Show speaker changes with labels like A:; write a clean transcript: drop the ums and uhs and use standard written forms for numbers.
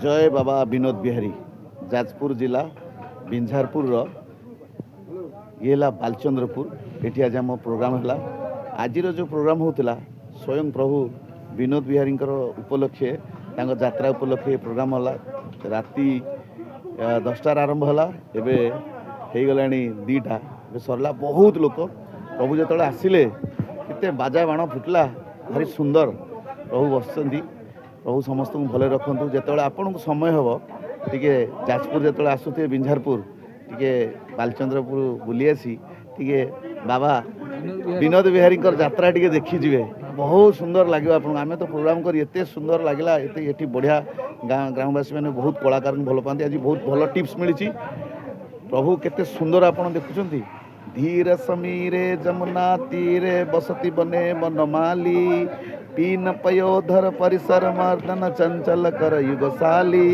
A: जय बाबा विनोद बिहारी जाजपुर जिला बिंझारपुर ये बालचंद्रपुर ये आज आम प्रोग्राम है। आज जो प्रोग्राम होता स्वयं प्रभु विनोद बिहारी उपलक्षे यात्रा उपलक्षे प्रोग्राम है। राति 10टार आरंभ है गला 2टा सरला। बहुत लोक प्रभु जो आसिले केते बाजा बाण फुटला भारी सुंदर। प्रभु बस प्रभु समस्त भले रखु। जो आपन को समय हम टे जाजपुर जो आसुथे बिंझारपुर टे बालचंद्रपुर बुली आसी टे बाबा विनोद बिहारी यात्रा टे देखीजे। बहुत सुंदर लगे आपको। आम तो प्रोग्राम कर एत सुंदर लगला। ये बढ़िया ग्रामवासी मैंने बहुत कलाकार भल पाती। आज बहुत भल टिप्स मिली। प्रभु केते सुंदर आप देखुं। धीर समीरे जमुना तीरे बसती बने बनमाली पीन पयोधर परिसर मर्दन चंचल कर युगशाली।